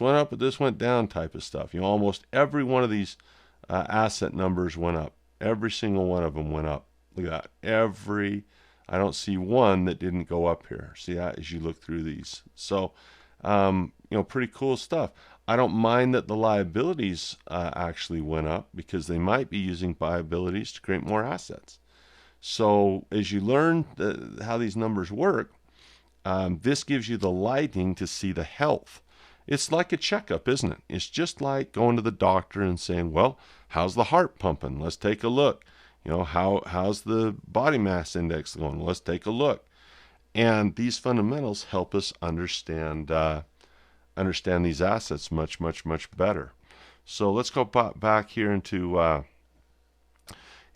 went up, but this went down type of stuff. Almost every one of these asset numbers went up. Every single one of them went up. Look at that. I don't see one that didn't go up here. See that as you look through these. So, pretty cool stuff. I don't mind that the liabilities actually went up because they might be using liabilities to create more assets. So as you learn how these numbers work, this gives you the lighting to see the health. It's like a checkup, isn't it? It's just like going to the doctor and saying, well, how's the heart pumping? Let's take a look. How's the body mass index going? Let's take a look. And these fundamentals help us understand these assets much, much, much better. So let's go back here into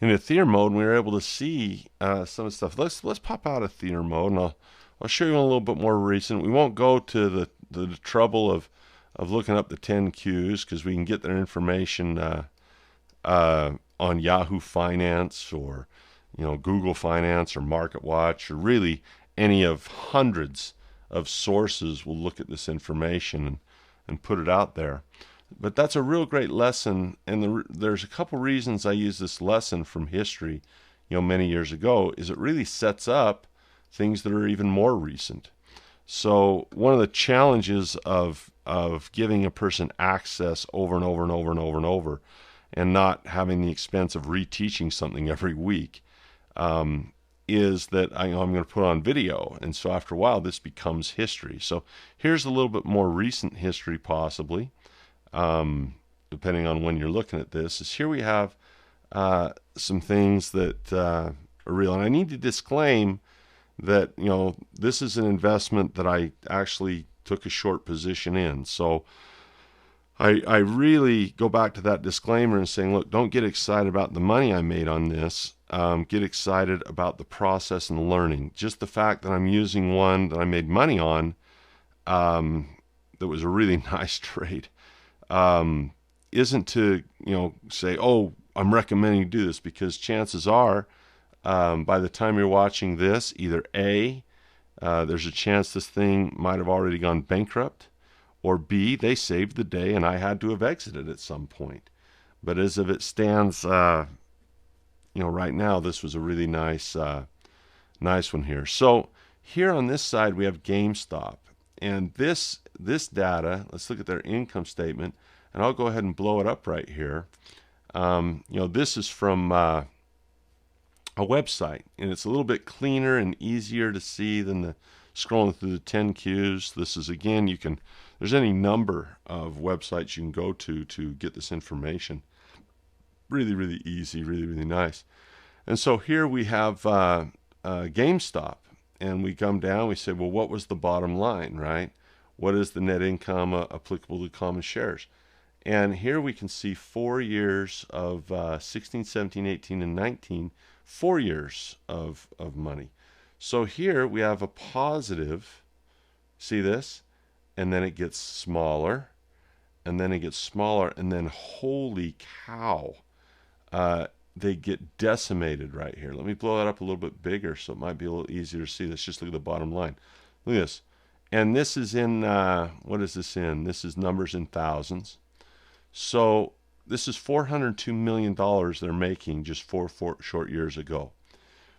theater mode, and we were able to see some of the stuff. Let's pop out of theater mode, and I'll show you one a little bit more recent. We won't go to the trouble of looking up the 10Qs because we can get their information on Yahoo Finance or Google Finance or MarketWatch, or really any of hundreds of sources will look at this information and put it out there. But that's a real great lesson, and there's a couple reasons I use this lesson from history, many years ago, is it really sets up things that are even more recent. So one of the challenges of giving a person access over and over and over and over and over, and not having the expense of reteaching something every week, is that I'm going to put on video. And so after a while, this becomes history. So here's a little bit more recent history, possibly, depending on when you're looking at this. Is here we have some things that are real. And I need to disclaim that, this is an investment that I actually took a short position in. So I really go back to that disclaimer and saying, look, don't get excited about the money I made on this. Get excited about the process and learning. Just the fact that I'm using one that I made money on, that was a really nice trade, isn't to, say, oh, I'm recommending you do this, because chances are, by the time you're watching this, either A, there's a chance this thing might have already gone bankrupt, or B, they saved the day and I had to have exited at some point. But as of it stands, right now, this was a really nice one here. So here on this side, we have GameStop. And this data, let's look at their income statement, and I'll go ahead and blow it up right here. This is from a website, and it's a little bit cleaner and easier to see than the scrolling through the 10Qs. This is, again, there's any number of websites you can go to get this information. Really, really easy, really, really nice. And so here we have GameStop, and we come down, we say, well, what was the bottom line, right? What is the net income applicable to common shares? And here we can see 4 years of 16, 17, 18, and 19, 4 years of money. So here we have a positive See this? And then it gets smaller, and then it gets smaller, and then holy cow, they get decimated right here. Let me blow that up a little bit bigger so it might be a little easier to see. Let's just look at the bottom line. Look at this. And this is in, what is this in? This is numbers in thousands. So this is $402 million they're making just four short years ago.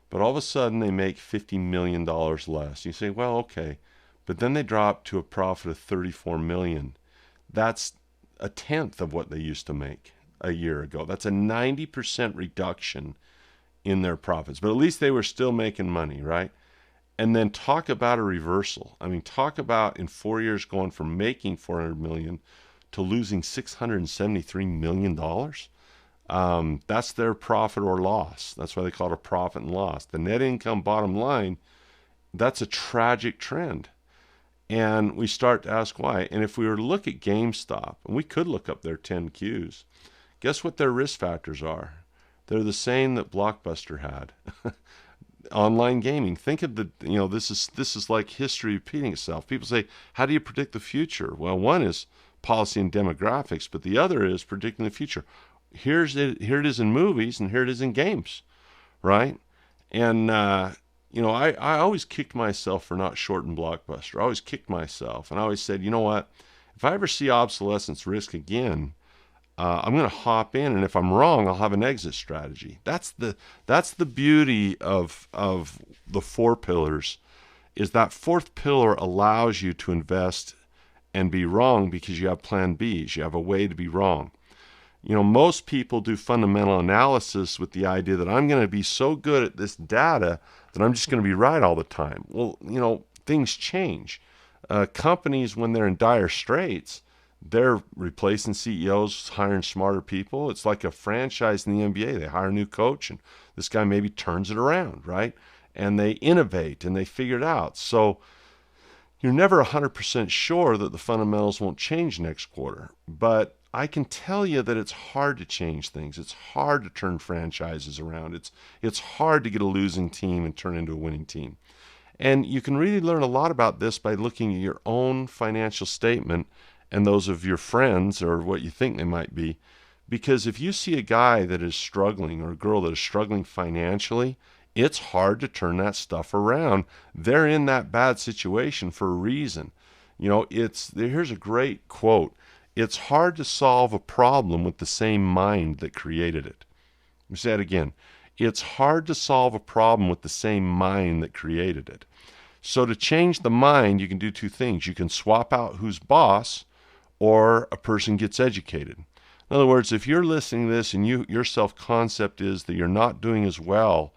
But all of a sudden they make $50 million less. You say, well, okay. But then they drop to a profit of $34 million. That's a tenth of what they used to make a year ago. That's a 90% reduction in their profits. But at least they were still making money, right? And then talk about a reversal. I mean, talk about in 4 years going from making $400 million to losing $673 million. That's their profit or loss. That's why they call it a profit and loss. The net income bottom line, that's a tragic trend. And we start to ask why. And if we were to look at GameStop, and we could look up their 10Qs, guess what their risk factors are? They're the same that Blockbuster had. Online gaming. Think of the, this is like history repeating itself. People say, how do you predict the future? Well, one is policy and demographics, but the other is predicting the future. Here it is in movies, and here it is in games, right? And I always kicked myself for not shorting Blockbuster. I always kicked myself, and I always said, you know what? If I ever see obsolescence risk again, I'm going to hop in, and if I'm wrong, I'll have an exit strategy. That's the beauty of the four pillars, is that fourth pillar allows you to invest and be wrong because you have plan Bs. You have a way to be wrong. Most people do fundamental analysis with the idea that I'm going to be so good at this data that I'm just going to be right all the time. Well, things change. Companies, when they're in dire straits, they're replacing CEOs, hiring smarter people. It's like a franchise in the NBA. They hire a new coach, and this guy maybe turns it around, right? And they innovate, and they figure it out. So you're never 100% sure that the fundamentals won't change next quarter. But I can tell you that it's hard to change things. It's hard to turn franchises around. It's hard to get a losing team and turn into a winning team. And you can really learn a lot about this by looking at your own financial statement and those of your friends or what you think they might be. Because if you see a guy that is struggling or a girl that is struggling financially, it's hard to turn that stuff around. They're in that bad situation for a reason. Here's a great quote. It's hard to solve a problem with the same mind that created it. Let me say that again. It's hard to solve a problem with the same mind that created it. So to change the mind, you can do two things. You can swap out who's boss, or a person gets educated. In other words, if you're listening to this and your self-concept is that you're not doing as well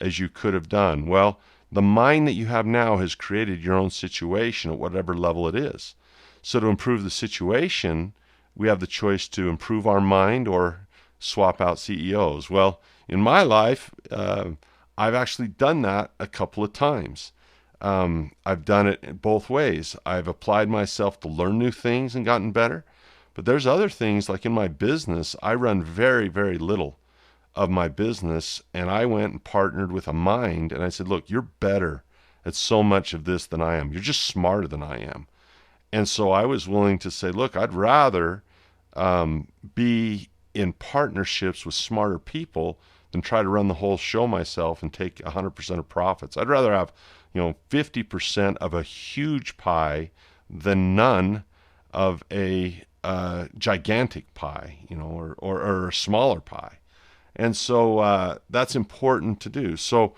as you could have done, well, the mind that you have now has created your own situation at whatever level it is. So to improve the situation, we have the choice to improve our mind or swap out CEOs. Well, in my life, I've actually done that a couple of times. I've done it both ways. I've applied myself to learn new things and gotten better. But there's other things, like in my business, I run very, very little of my business, and I went and partnered with a mind, and I said, look, you're better at so much of this than I am. You're just smarter than I am. And so I was willing to say, look, I'd rather be in partnerships with smarter people than try to run the whole show myself and take 100% of profits. I'd rather have 50% of a huge pie than none of a gigantic pie, or a smaller pie. And so that's important to do. So,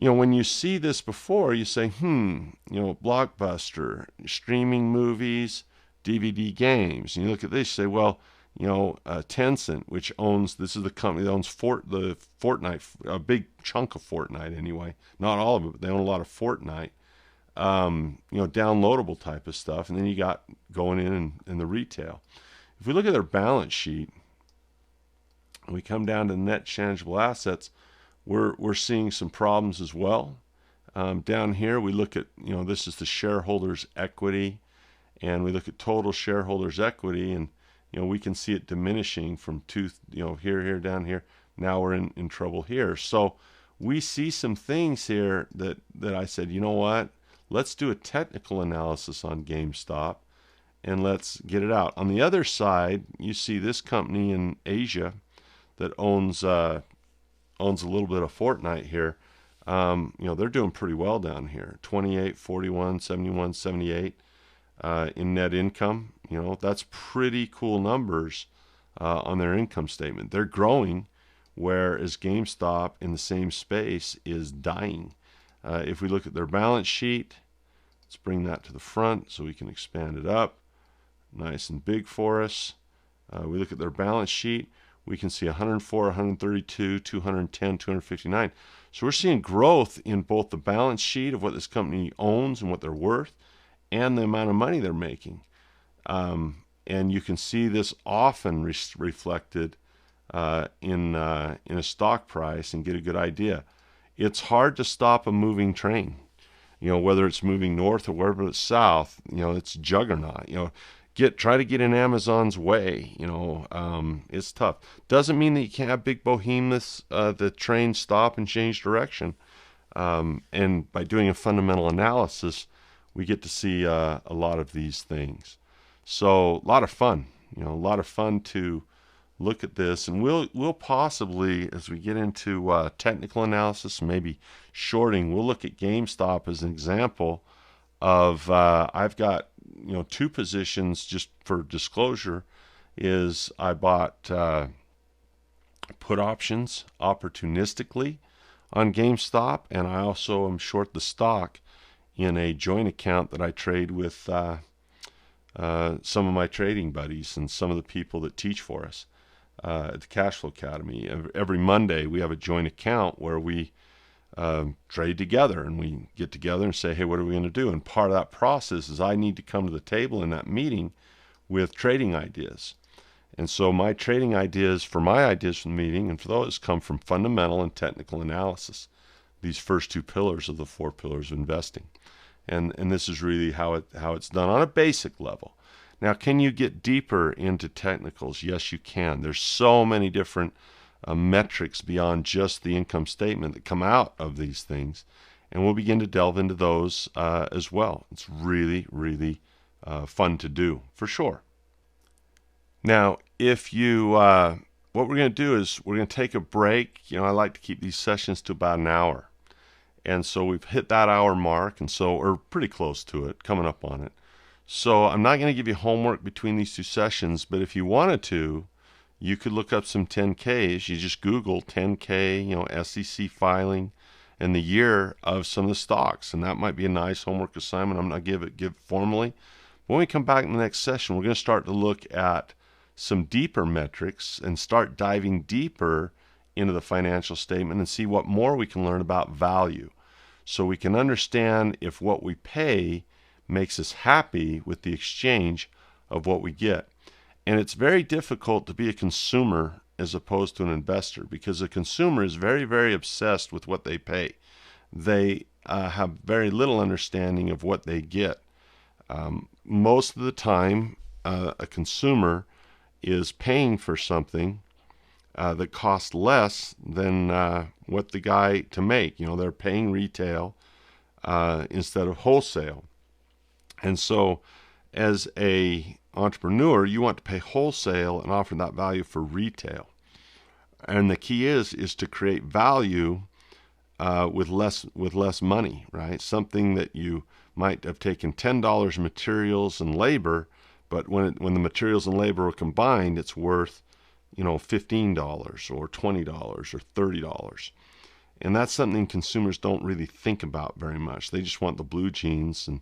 when you see this before, you say, Blockbuster, streaming movies, DVD games. And you look at this, you say, well, Tencent, which owns, this is the company that owns the Fortnite, a big chunk of Fortnite anyway. Not all of it, but they own a lot of Fortnite. Downloadable type of stuff. And then you got going in the retail. If we look at their balance sheet, and we come down to net tangible assets, we're seeing some problems as well. Down here, we look at, this is the shareholders' equity, and we look at total shareholders' equity, and, we can see it diminishing from here, down here. Now we're in trouble here. So we see some things here that I said, you know what? Let's do a technical analysis on GameStop and let's get it out. On the other side, you see this company in Asia that owns a little bit of Fortnite here. They're doing pretty well down here. 28, 41, 71, 78 in net income. That's pretty cool numbers on their income statement. They're growing, whereas GameStop in the same space is dying. If we look at their balance sheet, let's bring that to the front so we can expand it up. Nice and big for us. We look at their balance sheet, we can see 104, 132, 210, 259. So we're seeing growth in both the balance sheet of what this company owns and what they're worth, and the amount of money they're making. And you can see this often reflected in a stock price and get a good idea. It's hard to stop a moving train. Whether it's moving north or wherever it's south, it's juggernaut. Try to get in Amazon's way. It's tough. Doesn't mean that you can't have big behemoths, the train stop and change direction. And by doing a fundamental analysis, we get to see a lot of these things. So a lot of fun. A lot of fun to look at this, and we'll possibly, as we get into technical analysis, maybe shorting, we'll look at GameStop as an example of I've got two positions. Just for disclosure, is I bought put options opportunistically on GameStop, and I also am short the stock in a joint account that I trade with some of my trading buddies and some of the people that teach for us at the Cashflow Academy. Every Monday we have a joint account where we trade together, and we get together and say, hey, what are we going to do? And part of that process is I need to come to the table in that meeting with trading ideas. And so my trading ideas from the meeting and for those come from fundamental and technical analysis, these first two pillars of the four pillars of investing. And this is really how it's done on a basic level. Now, can you get deeper into technicals? Yes, you can. There's so many different metrics beyond just the income statement that come out of these things, and we'll begin to delve into those as well. It's really, really fun to do, for sure. Now, if you, what we're going to do is we're going to take a break. I like to keep these sessions to about an hour, and so we've hit that hour mark, and so we're pretty close to it, coming up on it. So I'm not going to give you homework between these two sessions, but if you wanted to, you could look up some 10Ks. You just Google 10K, SEC filing, and the year of some of the stocks, and that might be a nice homework assignment. I'm not give it formally. When we come back in the next session, we're going to start to look at some deeper metrics and start diving deeper into the financial statement and see what more we can learn about value, so we can understand if what we pay makes us happy with the exchange of what we get. And it's very difficult to be a consumer as opposed to an investor, because a consumer is very, very obsessed with what they pay. They have very little understanding of what they get. Most of the time, a consumer is paying for something that costs less than what the guy to make. They're paying retail instead of wholesale. And so as a entrepreneur, you want to pay wholesale and offer that value for retail. And the key is to create value with less money, right? Something that you might have taken $10 in materials and labor, but when the materials and labor are combined, it's worth $15 or $20 or $30. And that's something consumers don't really think about very much. They just want the blue jeans. And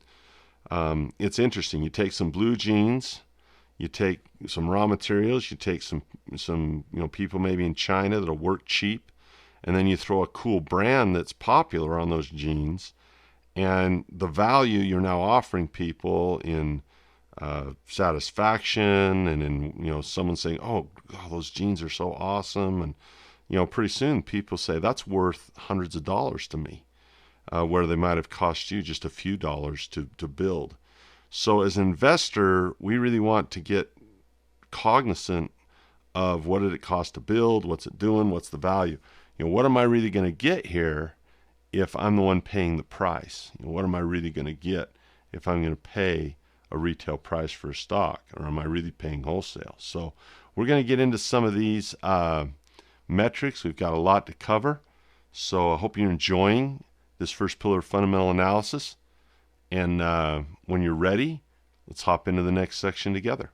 it's interesting. You take some blue jeans, you take some raw materials, you take some people maybe in China that'll work cheap, and then you throw a cool brand that's popular on those jeans, and the value you're now offering people in satisfaction and in someone saying, oh, those jeans are so awesome, and pretty soon people say that's worth hundreds of dollars to me. Where they might have cost you just a few dollars to build. So as an investor, we really want to get cognizant of what did it cost to build, what's it doing, what's the value. What am I really going to get here if I'm the one paying the price? What am I really going to get if I'm going to pay a retail price for a stock, or am I really paying wholesale? So we're going to get into some of these metrics. We've got a lot to cover. So I hope you're enjoying this first pillar of fundamental analysis. And when you're ready, let's hop into the next section together.